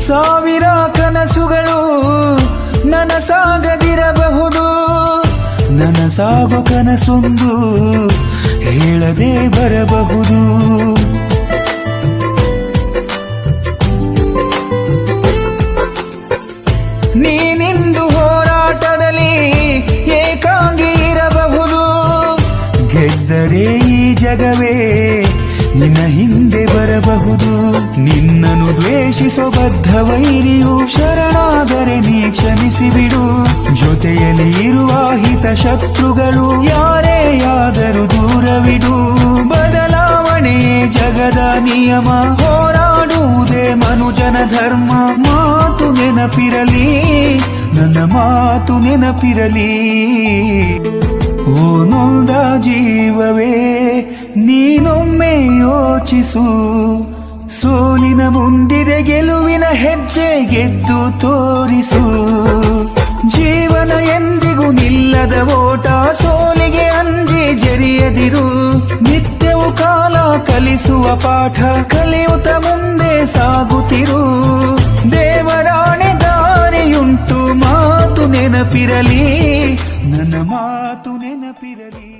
ಸಾವಿರ ಕನಸುಗಳು ನನಸಾಗದಿರಬಹುದು, ನನಸಾಗೋ ಕನಸೊಂದು ಹೇಳದೆ ಬರಬಹುದು. ನೀನಿಂದು ಹೋರಾಟದಲ್ಲಿ ಏಕಾಂಗಿ ಇರಬಹುದು, ಗೆದ್ದರೆ ಈ ಜಗವೇ ನಿನ್ನ ಹಿಂದೆ ಬರಬಹುದು. ನಿನ್ನನ್ನು ದ್ವೇಷಿಸೋ ಬದ್ಧ ವೈರಿಯು ಶರಣಾದರೆ ನೀ ಕ್ಷಮಿಸಿ ಬಿಡು. ಜೊತೆಯಲ್ಲಿ ಇರುವ ಹಿತ ಶತ್ರುಗಳು ಯಾರೇ ಆದರೂ ದೂರವಿಡು. ಬದಲಾವಣೆಯೇ ಜಗದ ನಿಯಮ, ಹೋರಾಡುವುದೇ ಮನುಜನ ಧರ್ಮ. ಮಾತು ನೆನಪಿರಲಿ, ನನ್ನ ಮಾತು ನೆನಪಿರಲಿ. ಓ ನೊಂದ ಜೀವವೇ ನೀನೊಮ್ಮೆ ಯೋಚಿಸು, ಸೋಲಿನ ಮುಂದಿದೆ ಗೆಲುವಿನ ಹೆಜ್ಜೆ ಗೆದ್ದು ತೋರಿಸು. ಜೀವನ ಎಂದಿಗೂ ನಿಲ್ಲದ ಓಟ, ಸೋಲಿಗೆ ಅಂಜಿ ಜರಿಯದಿರು. ನಿತ್ಯವೂ ಕಾಲ ಕಲಿಸುವ ಪಾಠ, ಕಲಿಯುತ್ತ ಮುಂದೆ ಸಾಗುತ್ತಿರು. ದೇವರಾಣೆ ದಾರಿಯುಂಟು, ಮಾತು ನೆನಪಿರಲಿ, ನನ್ನ ಮಾತು ನೆನಪಿರಲಿ.